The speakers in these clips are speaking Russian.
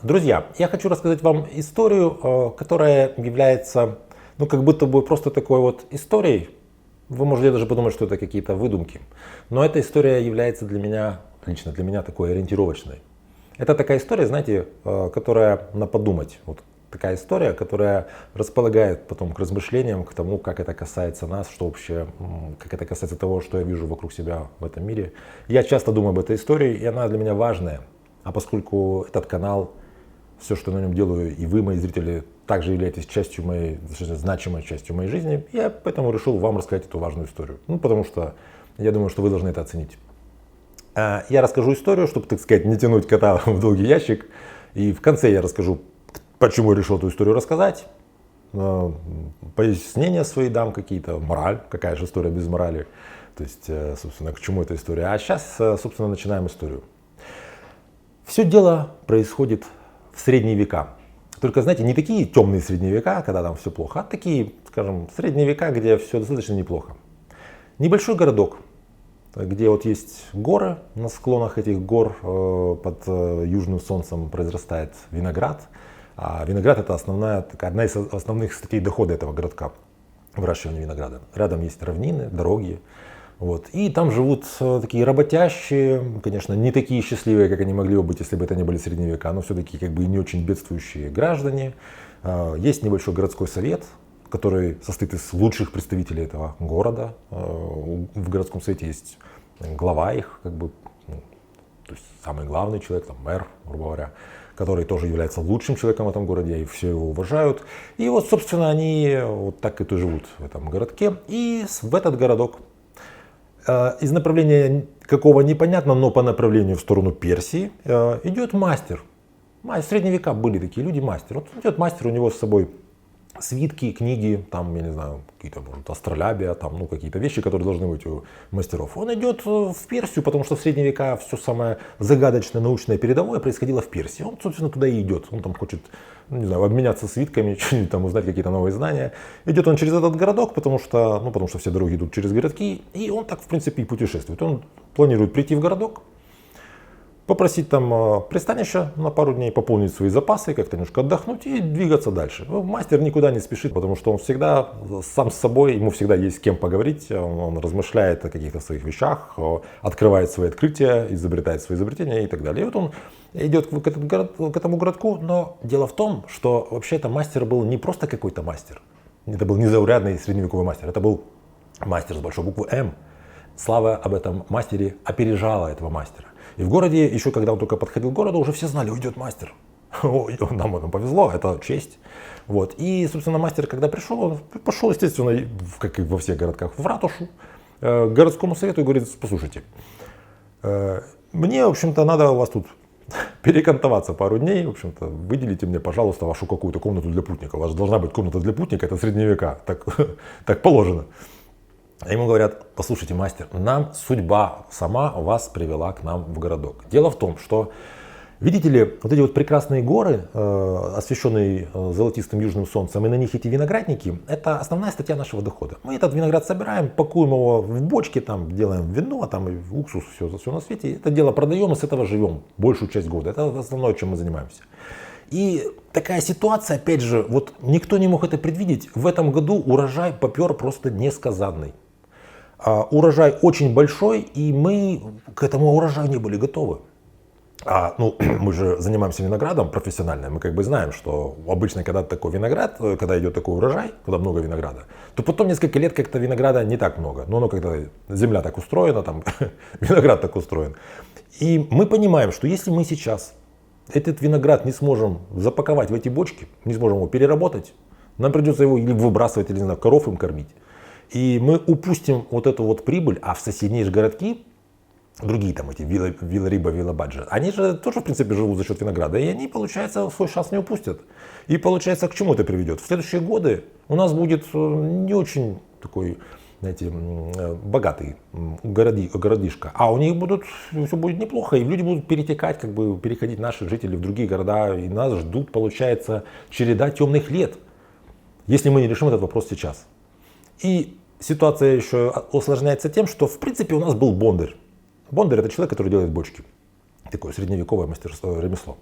Друзья, я хочу рассказать вам историю, которая является, ну, как будто бы просто такой вот историей. Вы можете даже подумать, что это какие-то выдумки. Но эта история является для меня, лично для меня, такой ориентировочной. Это такая история, знаете, которая на подумать. Вот такая история, которая располагает потом к размышлениям, к тому, как это касается нас, что вообще, как это касается того, что я вижу вокруг себя в этом мире. Я часто думаю об этой истории, и она для меня важная. А поскольку этот канал, все, что я на нем делаю, и вы, мои зрители, также являетесь частью моей, значимой частью моей жизни, я поэтому решил вам рассказать эту важную историю. Ну, потому что я думаю, что вы должны это оценить. Я расскажу историю, чтобы, так сказать, не тянуть кота в долгий ящик. И в конце я расскажу, почему я решил эту историю рассказать. Пояснения свои дам какие-то, мораль, какая же история без морали. То есть, собственно, к чему эта история. А сейчас, собственно, начинаем историю. Все дело происходит в средние века. Только, знаете, не такие темные средние века, когда там все плохо, а такие, скажем, средние века, где все достаточно неплохо. Небольшой городок, где вот есть горы, на склонах этих гор под южным солнцем произрастает виноград. А виноград — это одна из основных статей дохода этого городка, выращивание винограда. Рядом есть равнины, дороги. Вот. И там живут такие работящие, конечно, не такие счастливые, как они могли бы быть, если бы это не были средние века, но все-таки как бы не очень бедствующие граждане. Есть небольшой городской совет, который состоит из лучших представителей этого города. В городском совете есть глава их, как бы, то есть самый главный человек, там, мэр, грубо говоря, который тоже является лучшим человеком в этом городе, и все его уважают. И вот, собственно, они вот так и живут в этом городке. И в этот городок из направления какого непонятно, но по направлению в сторону Персии идет мастер. В средние века были такие люди, мастер. Вот идет мастер, у него с собой свитки, книги, там, я не знаю, какие-то, может, астролябия, там, ну, какие-то вещи, которые должны быть у мастеров. Он идет в Персию, потому что в средние века все самое загадочное, научное, передовое происходило в Персии. Он, собственно, туда и идет. Он там хочет, ну, не знаю, обменяться свитками, что-нибудь там узнать, какие-то новые знания. Идет он через этот городок, потому что все дороги идут через городки, и он так, в принципе, и путешествует. Он планирует прийти в городок, попросить там пристанище на пару дней, пополнить свои запасы, как-то немножко отдохнуть и двигаться дальше. Мастер никуда не спешит, потому что он всегда сам с собой, ему всегда есть с кем поговорить, он размышляет о каких-то своих вещах, открывает свои открытия, изобретает свои изобретения и так далее. И вот он идет к этому городку, но дело в том, что вообще-то мастер был не просто какой-то мастер, это был незаурядный средневековый мастер, это был мастер с большой буквы М. Слава об этом мастере опережала этого мастера. И в городе, еще когда он только подходил к городу, уже все знали, уйдет мастер. Нам повезло, это честь. Вот. И, собственно, мастер, когда пришел, он пошел, естественно, как и во всех городках, в ратушу, к городскому совету и говорит: послушайте, мне, в общем-то, надо у вас тут перекантоваться пару дней, в общем-то, выделите мне, пожалуйста, вашу какую-то комнату для путника. У вас же должна быть комната для путника, это средние века, так положено. А ему говорят: послушайте, мастер, нам судьба сама вас привела к нам в городок. Дело в том, что, видите ли, вот эти вот прекрасные горы, освещенные золотистым южным солнцем, и на них эти виноградники, это основная статья нашего дохода. Мы этот виноград собираем, пакуем его в бочки, там делаем вино, там и уксус, все на свете. Это дело продаем и с этого живем большую часть года. Это основное, чем мы занимаемся. И такая ситуация, опять же, вот никто не мог это предвидеть. В этом году урожай попер просто несказанный. Урожай очень большой, и мы к этому урожаю не были готовы. Мы же занимаемся виноградом профессионально, мы как бы знаем, что обычно, когда такой виноград, когда идет такой урожай, когда много винограда, то потом несколько лет как-то винограда не так много. Но когда земля так устроена, там виноград так устроен. И мы понимаем, что если мы сейчас этот виноград не сможем запаковать в эти бочки, не сможем его переработать, нам придется его или выбрасывать, или, не знаю, коров им кормить. И мы упустим вот эту вот прибыль, а в соседние же городки, другие там эти Вилла-Риба, Вилла-Баджа, они же тоже, в принципе, живут за счет винограда, и они, получается, свой шанс не упустят. И получается, к чему это приведет? В следующие годы у нас будет не очень такой, знаете, богатый городишко, а у них все будет неплохо, и люди будут перетекать, как бы переходить наши жители в другие города, и нас ждут, получается, череда темных лет, если мы не решим этот вопрос сейчас. И ситуация еще усложняется тем, что в принципе у нас был бондарь. Бондарь — это человек, который делает бочки. Такое средневековое мастерство, ремесло.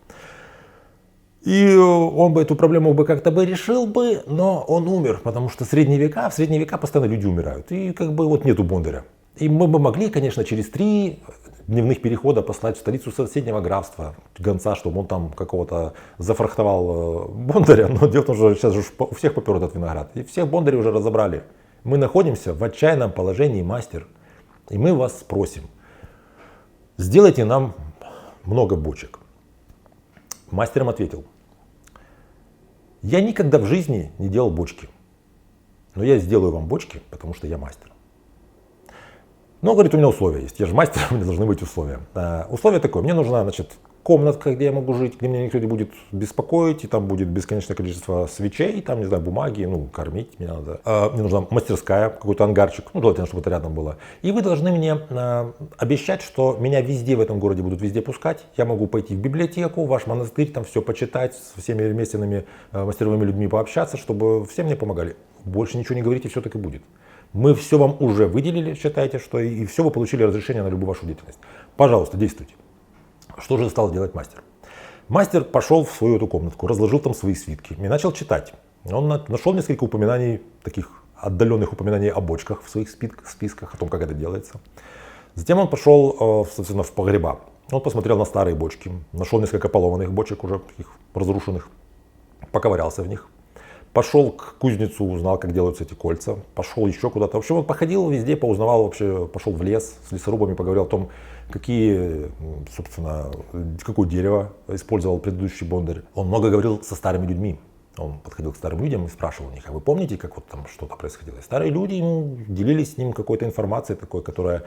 И он бы эту проблему бы как-то бы решил бы, но он умер, потому что в средние века постоянно люди умирают. И как бы вот нету Бондаря. И мы бы могли, конечно, через 3 дневных перехода послать в столицу соседнего графства гонца, чтобы он там какого-то зафрахтовал Бондаря. Но дело в том, что сейчас же у всех попер этот виноград. И всех Бондарей уже разобрали. Мы находимся в отчаянном положении, мастер. И мы вас просим, сделайте нам много бочек. Мастер им ответил: я никогда в жизни не делал бочки, но я сделаю вам бочки, потому что я мастер. Но, говорит, у меня условия есть. Я же мастер, у меня должны быть условия. Условие такое: мне нужна, значит, комнатка, где я могу жить, где меня никто не будет беспокоить, и там будет бесконечное количество свечей, там, не знаю, бумаги, кормить меня надо. Мне нужна мастерская, какой-то ангарчик, желательно, чтобы это рядом было. И вы должны мне обещать, что меня везде в этом городе будут везде пускать. Я могу пойти в библиотеку, в ваш монастырь, там все почитать, со всеми местными мастеровыми людьми пообщаться, чтобы все мне помогали. Больше ничего не говорите, все так и будет. Мы все вам уже выделили, считайте, что и все вы получили разрешение на любую вашу деятельность. Пожалуйста, действуйте. Что же стал делать мастер? Мастер пошел в свою эту комнатку, разложил там свои свитки и начал читать. Он нашел несколько упоминаний, таких отдаленных упоминаний о бочках в своих списках, о том, как это делается. Затем он пошел, собственно, в погреба. Он посмотрел на старые бочки, нашел несколько поломанных бочек, уже таких разрушенных, поковырялся в них. Пошел к кузнецу, узнал, как делаются эти кольца. Пошел еще куда-то. В общем, он походил везде, поузнавал вообще, пошел в лес с лесорубами, поговорил о том, какое дерево использовал предыдущий Бондарь. Он много говорил со старыми людьми. Он подходил к старым людям и спрашивал у них: а вы помните, как вот там что-то происходило? И старые люди ему делились с ним какой-то информацией такой, которая,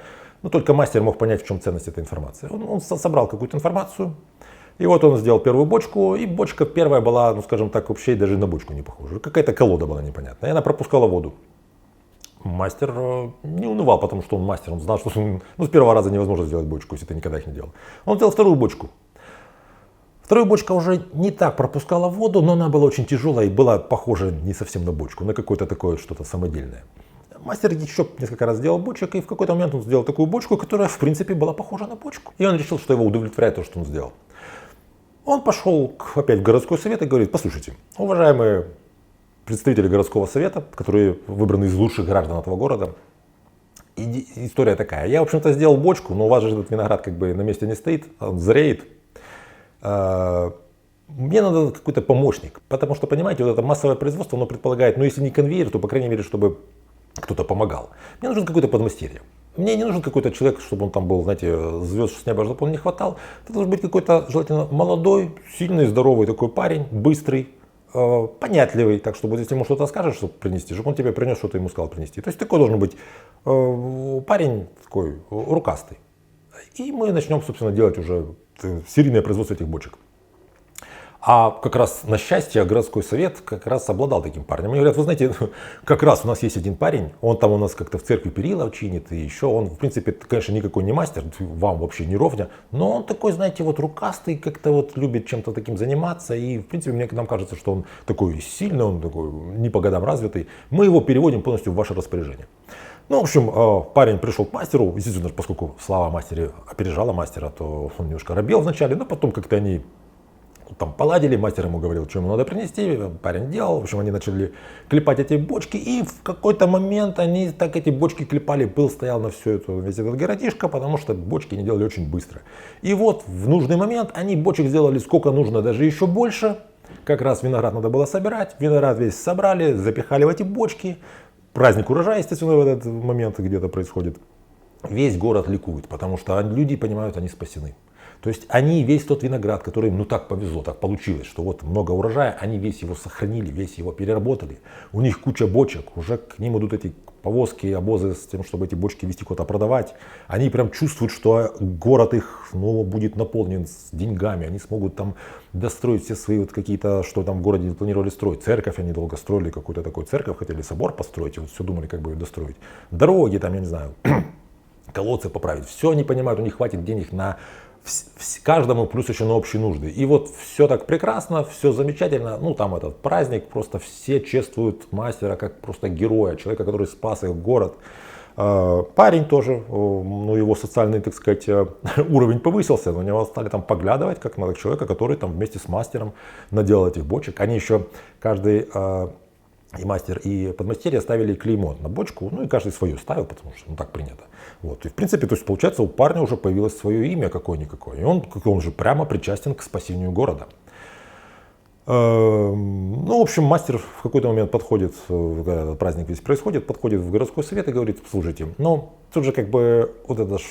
только мастер мог понять, в чем ценность этой информации. Он собрал какую-то информацию. И вот он сделал первую бочку, и бочка первая была, скажем так, вообще даже на бочку не похожа. Какая-то колода была непонятная, и она пропускала воду. Мастер не унывал, потому что он мастер, он знал, что с первого раза невозможно сделать бочку, если ты никогда их не делал. Он сделал вторую бочку. Вторая бочка уже не так пропускала воду, но она была очень тяжелая и была похожа не совсем на бочку, на какое-то такое что-то самодельное. Мастер еще несколько раз сделал бочек, и в какой-то момент он сделал такую бочку, которая в принципе была похожа на бочку. И он решил, что его удовлетворяет то, что он сделал. Он пошел опять в городской совет и говорит: послушайте, уважаемые представители городского совета, которые выбраны из лучших граждан этого города, история такая. Я, в общем-то, сделал бочку, но у вас же этот виноград как бы на месте не стоит, он зреет. Мне надо какой-то помощник, потому что, понимаете, вот это массовое производство, оно предполагает, если не конвейер, то, по крайней мере, чтобы кто-то помогал. Мне нужен какой-то подмастерье. Мне не нужен какой-то человек, чтобы он там был, знаете, звезд с неба, чтобы он не хватал. Это должен быть какой-то, желательно, молодой, сильный, здоровый такой парень, быстрый, понятливый, так чтобы если ему что-то скажешь, чтобы принести, чтобы он тебе принес, что ты ему сказал принести. То есть такой должен быть парень такой рукастый. И мы начнем, собственно, делать уже серийное производство этих бочек. А как раз на счастье городской совет как раз обладал таким парнем. Они говорят: вы знаете, как раз у нас есть один парень, он там у нас как-то в церкви перила чинит, и еще он, в принципе, конечно, никакой не мастер, вам вообще не ровня, но он такой, знаете, вот рукастый, как-то вот любит чем-то таким заниматься, и, в принципе, нам кажется, что он такой сильный, он такой не по годам развитый. Мы его переводим полностью в ваше распоряжение. В общем, парень пришел к мастеру, естественно, поскольку слава мастера опережала мастера, то он немножко робел вначале, но потом как-то они там поладили, мастер ему говорил, что ему надо принести, парень делал, в общем, они начали клепать эти бочки, и в какой-то момент они так эти бочки клепали, пыл стоял на весь этот городишко, потому что бочки они делали очень быстро. И вот в нужный момент они бочек сделали сколько нужно, даже еще больше, как раз виноград надо было собирать, виноград весь собрали, запихали в эти бочки, праздник урожая, естественно, в этот момент где-то происходит. Весь город ликует, потому что люди понимают, они спасены. То есть они весь тот виноград, который им так повезло, так получилось, что вот много урожая, они весь его сохранили, весь его переработали. У них куча бочек, уже к ним идут эти повозки, обозы с тем, чтобы эти бочки везти куда-то продавать. Они прям чувствуют, что город их будет наполнен с деньгами, они смогут там достроить все свои вот какие-то, что там в городе планировали строить. Церковь они долго строили, какую-то такую церковь, хотели собор построить, и вот все думали, как бы ее достроить. Дороги там, я не знаю, колодцы поправить. Все они понимают, у них хватит денег на каждому, плюс еще на общие нужды. И вот все так прекрасно, все замечательно. Там этот праздник, просто все чествуют мастера как просто героя, человека, который спас их город. Парень тоже, ну, его социальный, так сказать, уровень повысился, на него стали там поглядывать, как на человека, который там вместе с мастером наделал этих бочек. Они еще, каждый и мастер, и подмастерье ставили клеймо на бочку, ну и каждый свое ставил, потому что ну, так принято. Вот. И в принципе, то есть получается, у парня уже появилось свое имя какое-никакое, и он же прямо причастен к спасению города. Ну, в общем, мастер в какой-то момент подходит, когда праздник весь происходит, подходит в городской совет и говорит: слушайте, ну, тут же как бы вот это ж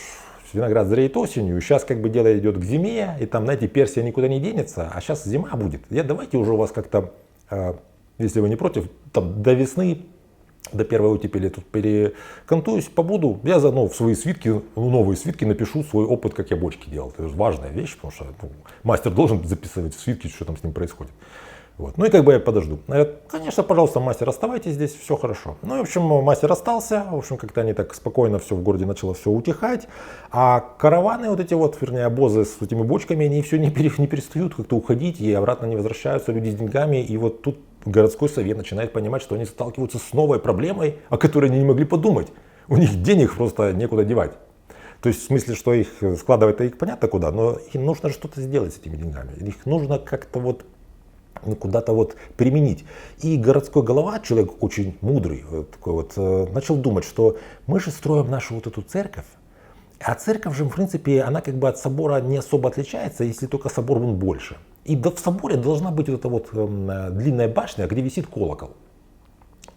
виноград зреет осенью, сейчас как бы дело идет к зиме, и там, знаете, Персия никуда не денется, а сейчас зима будет. Давайте уже у вас как-то, если вы не против, там, до весны, до первой оттепели тут перекантуюсь, побуду. Я заодно в свои свитки, новые свитки напишу свой опыт, как я бочки делал. Это же важная вещь, потому что мастер должен записывать в свитки, что там с ним происходит. Вот. Ну и как бы я подожду. Говорят: конечно, пожалуйста, мастер, оставайтесь здесь, все хорошо. Ну и в общем, мастер остался, в общем, как-то они так спокойно все в городе начало все утихать. А караваны вот эти вот, вернее, обозы с этими бочками, они все не перестают как-то уходить и обратно не возвращаются, люди с деньгами. И вот тут городской совет начинает понимать, что они сталкиваются с новой проблемой, о которой они не могли подумать. У них денег просто некуда девать. То есть в смысле, что их складывать-то их понятно куда, но им нужно что-то сделать с этими деньгами. Их нужно как-то вот куда-то вот применить. И городской голова, человек очень мудрый, такой вот, начал думать, что мы же строим нашу вот эту церковь, а церковь же, в принципе, она как бы от собора не особо отличается, если только собор он больше. И в соборе должна быть вот эта вот длинная башня, где висит колокол.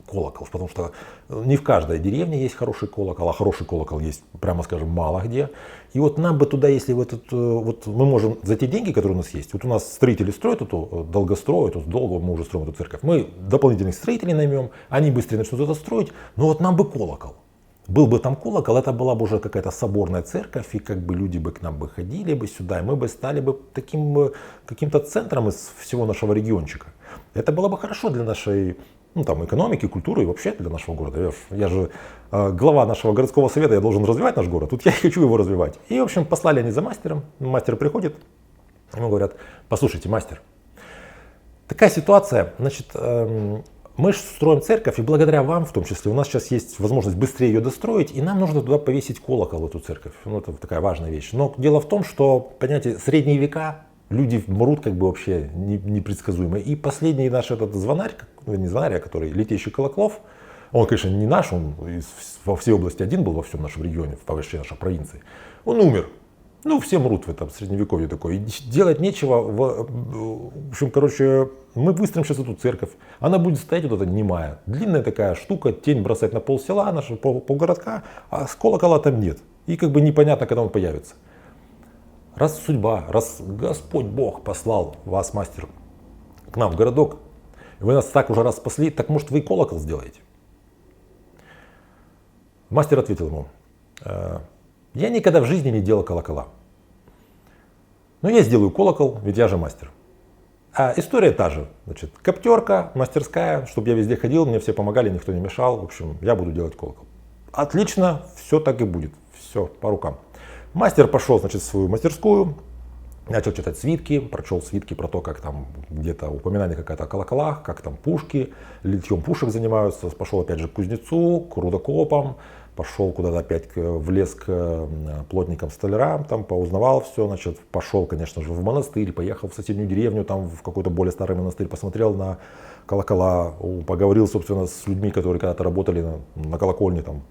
Колокол, потому что не в каждой деревне есть хороший колокол, а хороший колокол есть, прямо скажем, мало где. И вот нам бы туда, если вот мы можем за те деньги, которые у нас есть, вот у нас строители строят эту, долгостроят, долго мы уже строим эту церковь, мы дополнительных строителей наймем, они быстрее начнут это строить, но вот нам бы колокол. Был бы там колокол, это была бы уже какая-то соборная церковь, и как бы люди бы к нам бы ходили бы сюда, и мы бы стали бы таким каким-то центром из всего нашего региончика. Это было бы хорошо для нашей там, экономики, культуры и вообще для нашего города. Я же глава нашего городского совета, я должен развивать наш город, тут я и хочу его развивать. И, в общем, послали они за мастером, мастер приходит, ему говорят: послушайте, мастер, такая ситуация, значит, мы же строим церковь, и благодаря вам, в том числе, у нас сейчас есть возможность быстрее ее достроить, и нам нужно туда повесить колокол, эту церковь. Ну, это такая важная вещь. Но дело в том, что, понимаете, средние века, люди мрут как бы вообще непредсказуемо. И последний наш этот звонарь, не звонарь, а который летящий колоколов, он, конечно, не наш, он во всей области один был, во всем нашем регионе, во всей нашей провинции. Он умер. Ну, все мрут в этом средневековье такое. И делать нечего. В общем, короче, мы выстроим сейчас эту церковь. Она будет стоять вот эта немая. Длинная такая штука, тень бросать на пол села, полгородка, а с колокола там нет. И как бы непонятно, когда он появится. Раз судьба, раз Господь Бог послал вас, мастер, к нам в городок, и вы нас так уже раз спасли, так может вы и колокол сделаете? Мастер ответил ему: я никогда в жизни не делал колокола. Но я сделаю колокол, ведь я же мастер. А история та же. Значит, коптерка, мастерская, чтобы я везде ходил, мне все помогали, никто не мешал. В общем, я буду делать колокол. Отлично, все так и будет. Все, по рукам. Мастер пошел, значит, в свою мастерскую, начал читать свитки, прочел свитки про то, как там где-то упоминание какое-то о колоколах, как там пушки, литьем пушек занимаются. Пошел опять же к кузнецу, к рудокопам, пошел куда-то опять в лес к плотникам-столярам, там поузнавал все, значит, пошел, конечно же, в монастырь, поехал в соседнюю деревню, там в какой-то более старый монастырь, посмотрел на колокола, поговорил, собственно, с людьми, которые когда-то работали на колокольне, там,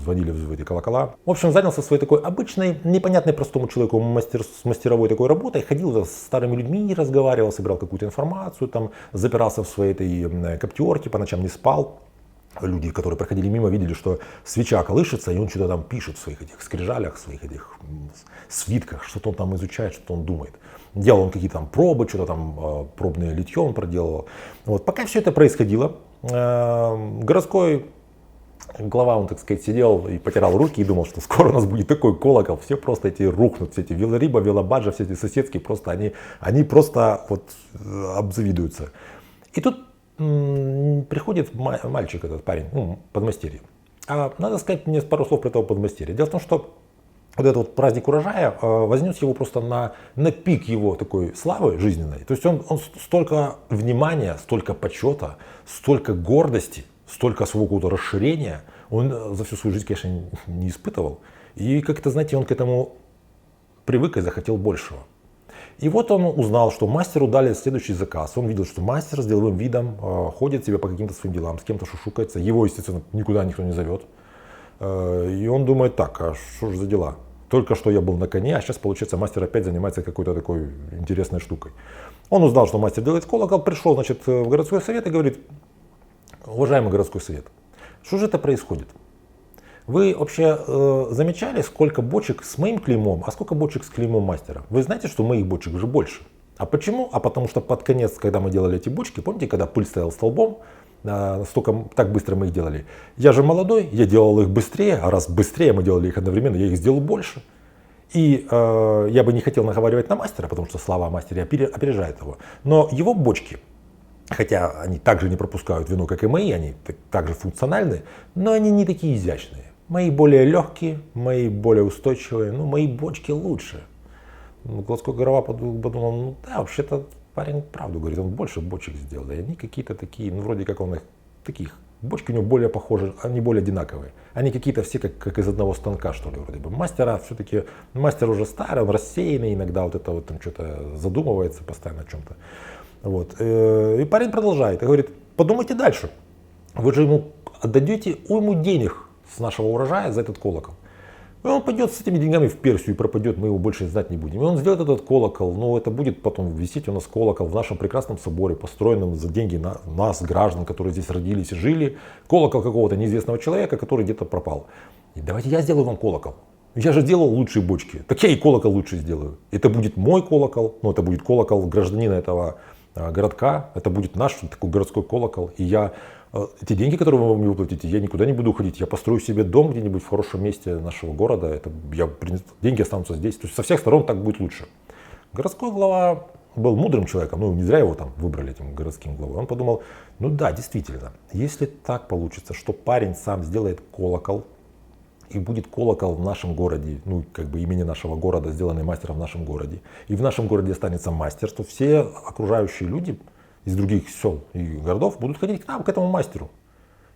звонили в эти колокола. В общем, занялся своей такой обычной, непонятной простому человеку мастеровой такой работой, ходил с старыми людьми, разговаривал, собирал какую-то информацию, там, запирался в своей этой коптерке, по ночам не спал. Люди, которые проходили мимо, видели, что свеча колышется, и он что-то там пишет в своих этих скрижалях, в своих этих свитках, что-то он там изучает, что-то он думает. Делал он какие-то там пробы, что-то там пробное литье он проделывал. Вот. Пока все это происходило, городской глава, он, так сказать, сидел и потирал руки и думал, что скоро у нас будет такой колокол, все просто эти рухнут, все эти Велариба, Велобаджа, все эти соседские, просто они просто вот обзавидуются. И тут приходит мальчик, этот парень, подмастерье. А надо сказать мне пару слов про этого подмастерья. Дело в том, что вот этот вот праздник урожая вознес его просто на пик его такой славы жизненной. То есть он столько внимания, столько почета, столько гордости, столько своего какого-то расширения он за всю свою жизнь, конечно, не испытывал. И как-то, знаете, он к этому привык и захотел большего. И вот он узнал, что мастеру дали следующий заказ. Он видел, что мастер с деловым видом ходит себе по каким-то своим делам, с кем-то шушукается. Его, естественно, никуда никто не зовет. И он думает, так, а что же за дела? Только что я был на коне, а сейчас, получается, мастер опять занимается какой-то такой интересной штукой. Он узнал, что мастер делает колокол, пришел, значит, в городской совет и говорит: уважаемый городской совет, что же это происходит? Вы вообще замечали, сколько бочек с моим клеймом, а сколько бочек с клеймом мастера? Вы знаете, что моих бочек уже больше. А почему? А потому что под конец, когда мы делали эти бочки, помните, когда пыль стояла столбом, так быстро мы их делали. Я же молодой, я делал их быстрее, а раз быстрее мы делали их одновременно, я их сделал больше. И я бы не хотел наговаривать на мастера, потому что слава о мастере опережает его. Но его бочки, хотя они также не пропускают вино, как и мои, они также функциональны, но они не такие изящные. Мои более легкие, мои более устойчивые, но мои бочки лучше. Глазко голова подумал, ну да, вообще-то парень правду говорит, он больше бочек сделал. И они какие-то такие, ну вроде как он их таких, бочки у него более похожи, они более одинаковые. Они какие-то все как из одного станка, что ли, вроде бы. Мастера все-таки, мастер уже старый, он рассеянный, иногда вот это вот там что-то задумывается постоянно о чем-то. Вот. И парень продолжает и говорит: подумайте дальше. Вы же ему отдадете уйму денег с нашего урожая за этот колокол. И он пойдет с этими деньгами в Персию и пропадет, мы его больше знать не будем. И он сделает этот колокол, но это будет потом висеть у нас колокол в нашем прекрасном соборе, построенном за деньги нас, граждан, которые здесь родились и жили. Колокол какого-то неизвестного человека, который где-то пропал. И давайте я сделаю вам колокол. Я же делал лучшие бочки, так я и колокол лучше сделаю. Это будет мой колокол, но это будет колокол гражданина этого городка, это будет наш такой городской колокол. И я эти деньги, которые вы мне выплатите, я никуда не буду уходить. Я построю себе дом где-нибудь в хорошем месте нашего города. Деньги останутся здесь. То есть со всех сторон так будет лучше. Городской глава был мудрым человеком. Ну, не зря его там выбрали этим городским главой. Он подумал, ну да, действительно, если так получится, что парень сам сделает колокол, и будет колокол в нашем городе, ну, как бы имени нашего города, сделанный мастером в нашем городе, и в нашем городе останется мастер, то все окружающие люди из других сел и городов будут ходить к нам, к этому мастеру.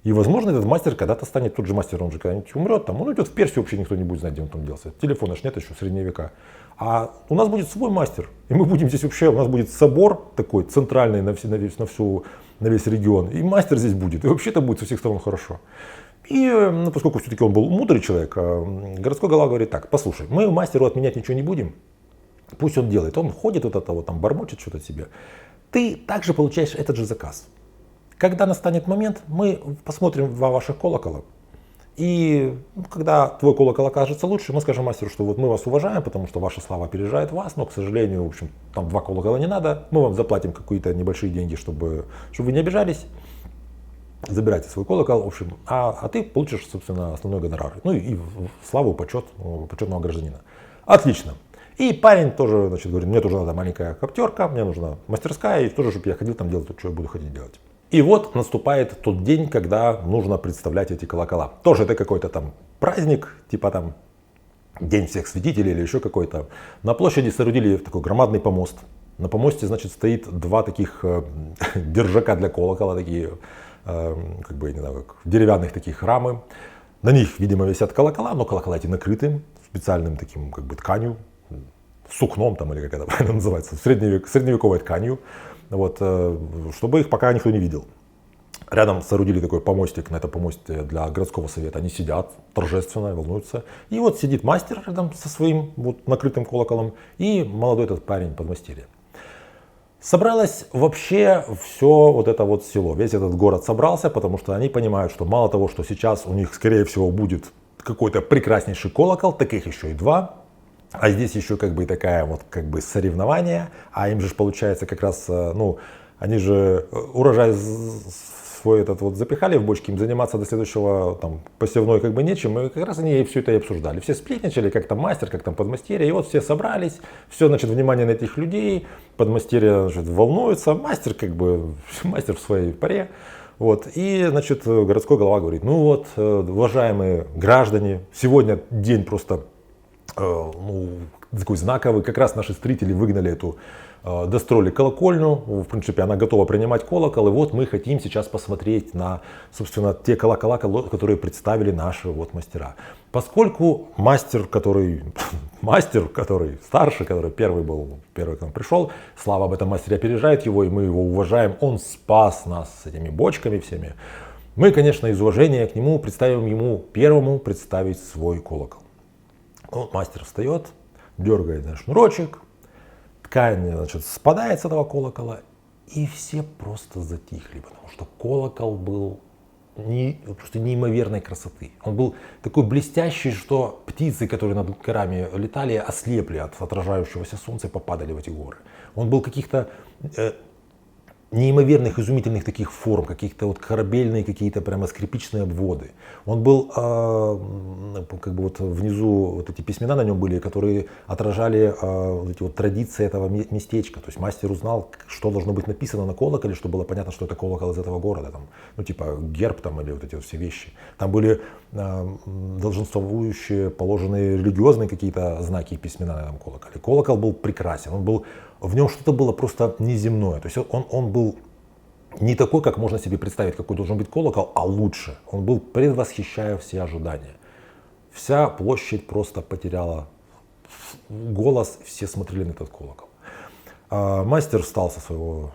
И, возможно, этот мастер когда-то станет тот же мастер, он же когда-нибудь умрет, там, он уйдет в Персию, вообще никто не будет знать, где он там делся. Телефона ж нет еще, средние века. А у нас будет свой мастер, и мы будем здесь вообще, у нас будет собор такой центральный на весь регион, и мастер здесь будет, и вообще это будет со всех сторон хорошо. И, ну, поскольку все-таки он был мудрый человек, городской голова говорит: так, послушай, мы мастеру отменять ничего не будем, пусть он делает, он ходит вот это вот там, бормочет что-то себе. Ты также получаешь этот же заказ. Когда настанет момент, мы посмотрим два ваших колокола. И когда твой колокол окажется лучше, мы скажем мастеру, что вот мы вас уважаем, потому что ваша слава опережает вас, но, к сожалению, в общем, там два колокола не надо, мы вам заплатим какие-то небольшие деньги, чтобы вы не обижались. Забирайте свой колокол, в общем, а ты получишь, собственно, основной гонорар. Ну и славу, почетного гражданина. Отлично. И парень тоже, значит, говорит: мне тоже надо маленькая коптерка, мне нужна мастерская, и тоже, чтобы я ходил там делать то, что я буду ходить делать. И вот наступает тот день, когда нужно представлять эти колокола. Тоже это какой-то там праздник, типа там День всех святителей или еще какой-то. На площади соорудили такой громадный помост. На помосте, значит, стоит два таких держака для колокола, такие, как бы, я не знаю, как деревянных таких рамы. На них, видимо, висят колокола, но колокола эти накрыты специальным таким, как бы, тканью, сукном там, или как это правильно называется, средневековой тканью, вот, чтобы их пока никто не видел. Рядом соорудили такой помостик, на этом помосте для городского совета. Они сидят торжественно, волнуются. И вот сидит мастер рядом со своим вот накрытым колоколом и молодой этот парень подмастерье. Собралось вообще все вот это вот село, весь этот город собрался, потому что они понимают, что мало того, что сейчас у них, скорее всего, будет какой-то прекраснейший колокол, таких еще и два. А здесь еще как бы такая вот как бы соревнование, а им же получается как раз, ну, они же урожай свой этот вот запихали в бочки, им заниматься до следующего там посевной как бы нечем, и как раз они все это и обсуждали. Все сплетничали, как там мастер, как там подмастерье, и вот все собрались, все, значит, внимание на этих людей, подмастерье, значит, волнуется, мастер как бы, мастер в своей паре. Вот. И, значит, городской голова говорит: ну вот, уважаемые граждане, сегодня день просто ну, такой знаковый, как раз наши строители выгнали эту достроили колокольню, в принципе, она готова принимать колокол, и вот мы хотим сейчас посмотреть на, собственно, те колокола, которые представили наши вот мастера. Поскольку мастер, который старший, который первый к нам пришел, слава об этом мастере опережает его, и мы его уважаем, он спас нас с этими бочками всеми. Мы, конечно, из уважения к нему представим ему первому представить свой колокол. Вот мастер встает, дергает за шнурочек, ткань, значит, спадает с этого колокола, и все просто затихли, потому что колокол был просто неимоверной красоты. Он был такой блестящий, что птицы, которые над горами летали, ослепли от отражающегося солнца и попадали в эти горы. Он был каких-то неимоверных, изумительных таких форм, каких-то вот корабельные, какие-то прямо скрипичные обводы. Он был, как бы вот внизу вот эти письмена на нем были, которые отражали вот эти вот традиции этого местечка. То есть мастер узнал, что должно быть написано на колоколе, чтобы было понятно, что это колокол из этого города. Там, ну типа герб там или вот эти вот все вещи. Там были долженствующие, положенные религиозные какие-то знаки и письмена на этом колоколе. Колокол был прекрасен, в нем что-то было просто неземное. То есть он был не такой, как можно себе представить, какой должен быть колокол, а лучше. Он был предвосхищая все ожидания. Вся площадь просто потеряла голос, все смотрели на этот колокол. Мастер встал со своего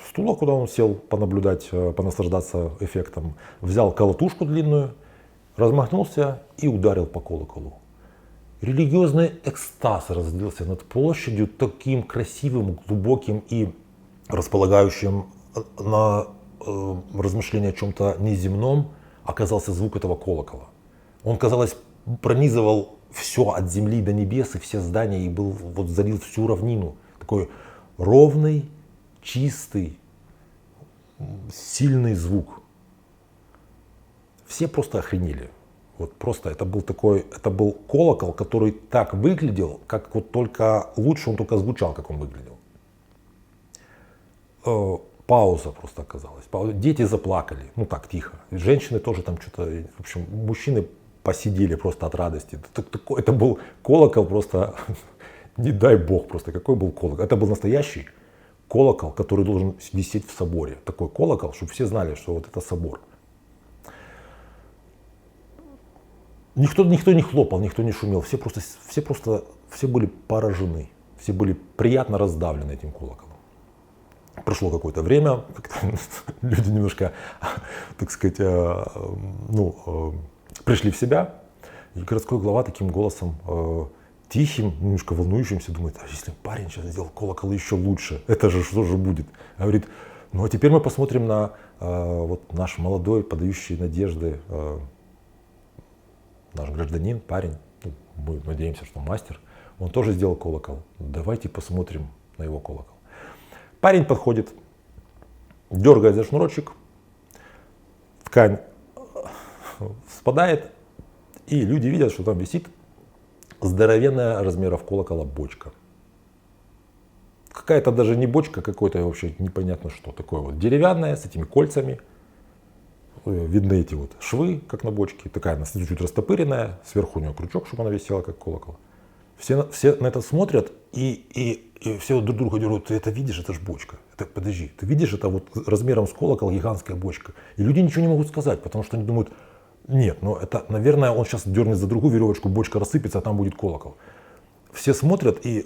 стула, куда он сел понаблюдать, понаслаждаться эффектом, взял колотушку длинную, размахнулся и ударил по колоколу. Религиозный экстаз разлился над площадью таким красивым, глубоким и располагающим на размышление о чем-то неземном оказался звук этого колокола. Он, казалось, пронизывал все от земли до небес и все здания и залил всю равнину. Такой ровный, чистый, сильный звук. Все просто охренели. Вот просто это был колокол, который так выглядел, как вот только лучше он только звучал, как он выглядел. Пауза просто оказалась. Дети заплакали, ну так тихо. Женщины тоже там что-то, в общем, мужчины посидели просто от радости. Это был колокол просто, не дай бог просто, какой был колокол. Это был настоящий колокол, который должен висеть в соборе. Такой колокол, чтобы все знали, что вот это собор. Никто не хлопал, никто не шумел, все были поражены, все были приятно раздавлены этим колоколом. Прошло какое-то время, люди немножко, так сказать, пришли в себя, и городской глава таким голосом, тихим, немножко волнующимся, думает, а если парень сейчас сделал колокол еще лучше, это же что же будет? Говорит, ну а теперь мы посмотрим на вот наш молодой, подающий надежды, наш гражданин, парень, мы надеемся, что мастер, он тоже сделал колокол. Давайте посмотрим на его колокол. Парень подходит, дергает за шнурочек, ткань спадает, и люди видят, что там висит здоровенная размеров колокола бочка. Какая-то даже не бочка, какой-то вообще непонятно что. Такое вот деревянная, с этими кольцами. Видны эти вот швы, как на бочке, такая она чуть-чуть растопыренная, сверху у нее крючок, чтобы она висела, как колокол. Все на это смотрят и все вот друг друга дерут, ты это видишь, это же бочка. Подожди, ты видишь, это вот размером с колокол гигантская бочка. И люди ничего не могут сказать, потому что они думают, нет, ну это, наверное, он сейчас дернет за другую веревочку, бочка рассыпется, а там будет колокол. Все смотрят, и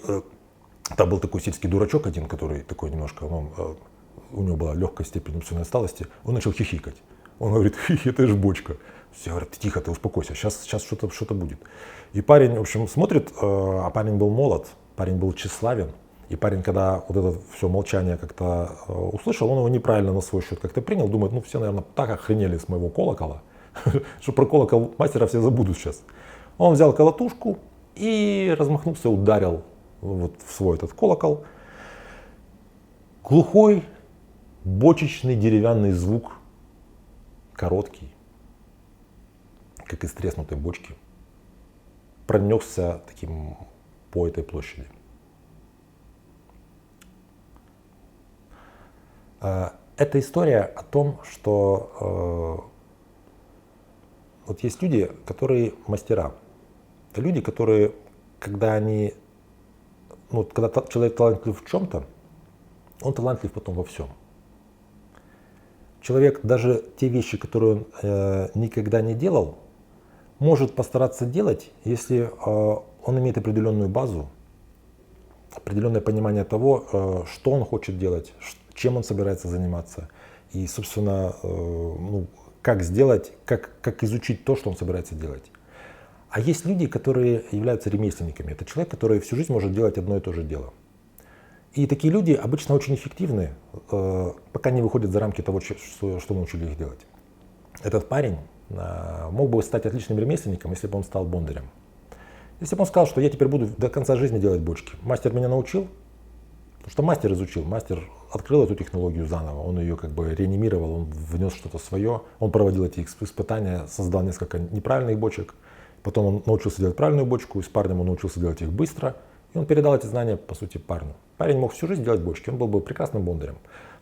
там был такой сельский дурачок один, который такой немножко, у него была легкая степень умственной отсталости, он начал хихикать. Он говорит, это же бочка. Все говорят, тихо, ты успокойся, сейчас что-то будет. И парень, в общем, смотрит, а парень был молод, парень был тщеславен. И парень, когда вот это все молчание как-то услышал, он его неправильно на свой счет как-то принял. Думает, ну все, наверное, так охренели с моего колокола, что про колокол мастера все забудут сейчас. Он взял колотушку и размахнулся, ударил вот в свой этот колокол. Глухой, бочечный деревянный звук, короткий, как из треснутой бочки, пронесся таким по этой площади. Это история о том, что вот есть люди, которые мастера. Это люди, которые, когда человек талантлив в чем-то, он талантлив потом во всем. Человек даже те вещи, которые он никогда не делал, может постараться делать, если он имеет определенную базу, определенное понимание того, что он хочет делать, чем он собирается заниматься. И, собственно, как сделать, как изучить то, что он собирается делать. А есть люди, которые являются ремесленниками. Это человек, который всю жизнь может делать одно и то же дело. И такие люди обычно очень эффективны, пока не выходят за рамки того, что мы учили их делать. Этот парень мог бы стать отличным ремесленником, если бы он стал бондарем. Если бы он сказал, что я теперь буду до конца жизни делать бочки. Мастер меня научил, потому что мастер изучил, мастер открыл эту технологию заново, он ее как бы реанимировал, он внес что-то свое, он проводил эти испытания, создал несколько неправильных бочек, потом он научился делать правильную бочку, и с парнем он научился делать их быстро, и он передал эти знания, по сути, парню. Парень мог всю жизнь делать бочки, он был бы прекрасным бондарем,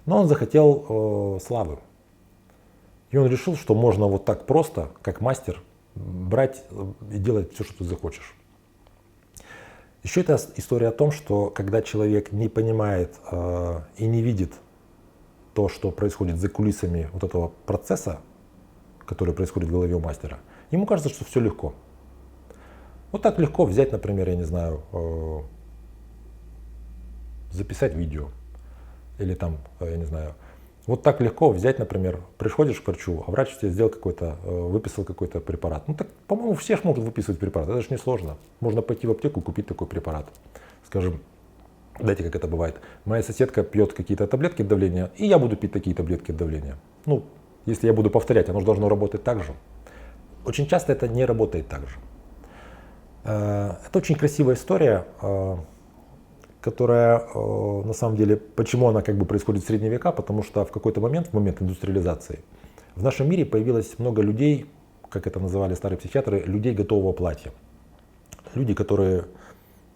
но он захотел славы. И он решил, что можно вот так просто, как мастер, брать и делать все, что ты захочешь. Еще это история о том, что когда человек не понимает и не видит то, что происходит за кулисами вот этого процесса, который происходит в голове у мастера, ему кажется, что все легко. Вот так легко взять, например, я не знаю, записать видео или там, я не знаю, вот так легко взять, например, приходишь к врачу, а врач тебе сделал выписал какой-то препарат. Ну так, по-моему, все же могут выписывать препарат, это же не сложно. Можно пойти в аптеку и купить такой препарат. Скажем, знаете, как это бывает. Моя соседка пьет какие-то таблетки от давления, и я буду пить такие таблетки от давления. Ну, если я буду повторять, оно же должно работать так же. Очень часто это не работает так же. Это очень красивая история, которая, на самом деле, почему она как бы происходит в средние века, потому что в какой-то момент, в момент индустриализации, в нашем мире появилось много людей, как это называли старые психиатры, людей готового платья. Люди, которые,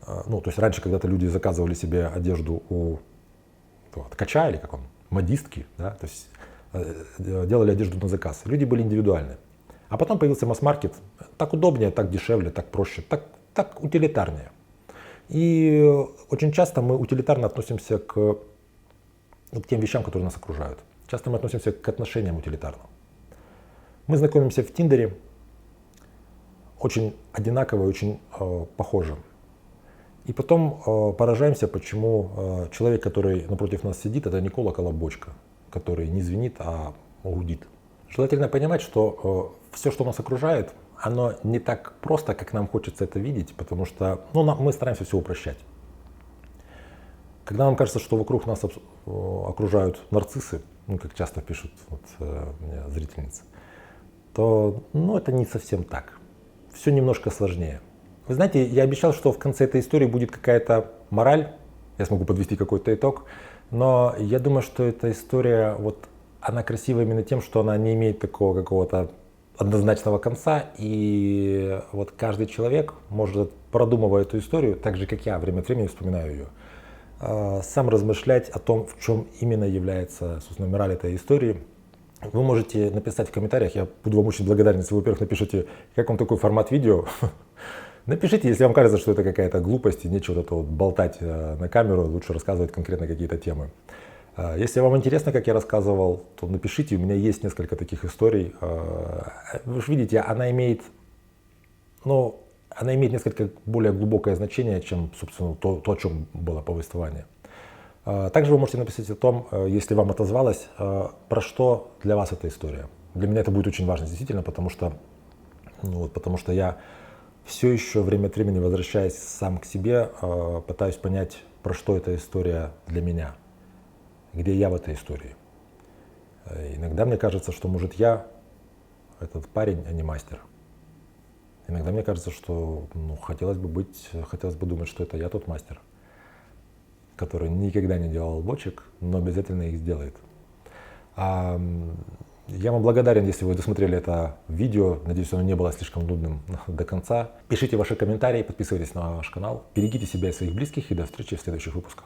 то есть раньше когда-то люди заказывали себе одежду у ткача или как он, модистки, да, то есть делали одежду на заказ. Люди были индивидуальны. А потом появился масс-маркет, так удобнее, так дешевле, так проще, так утилитарнее. И очень часто мы утилитарно относимся к тем вещам, которые нас окружают. Часто мы относимся к отношениям утилитарно. Мы знакомимся в Тиндере, очень одинаково, очень похоже. И потом поражаемся, почему человек, который напротив нас сидит, это не колокол-бочка, который не звенит, а гудит. Желательно понимать, что все, что нас окружает, оно не так просто, как нам хочется это видеть, потому что мы стараемся все упрощать. Когда нам кажется, что вокруг нас окружают нарциссы, как часто пишут мне зрительницы, то это не совсем так. Все немножко сложнее. Вы знаете, я обещал, что в конце этой истории будет какая-то мораль, я смогу подвести какой-то итог, но я думаю, что эта история, она красива именно тем, что она не имеет такого какого-то однозначного конца, и каждый человек может, продумывая эту историю, так же, как я, время от времени вспоминаю ее, сам размышлять о том, в чем именно является, собственно, мораль этой истории. Вы можете написать в комментариях, я буду вам очень благодарен, если вы, во-первых, напишите, как вам такой формат видео. Напишите, если вам кажется, что это какая-то глупость, и нечего болтать на камеру, лучше рассказывать конкретно какие-то темы. Если вам интересно, как я рассказывал, то напишите, у меня есть несколько таких историй. Вы же видите, она имеет несколько более глубокое значение, чем, собственно, то, о чем было повествование. Также вы можете написать о том, если вам отозвалось, про что для вас эта история. Для меня это будет очень важно, действительно, потому что я все еще время от времени, возвращаясь сам к себе, пытаюсь понять, про что эта история для меня. Где я в этой истории. Иногда мне кажется, что, может, я этот парень, а не мастер. Иногда мне кажется, что хотелось бы думать, что это я тот мастер, который никогда не делал бочек, но обязательно их сделает. Я вам благодарен, если вы досмотрели это видео. Надеюсь, оно не было слишком нудным до конца. Пишите ваши комментарии, подписывайтесь на наш канал, берегите себя и своих близких, и до встречи в следующих выпусках.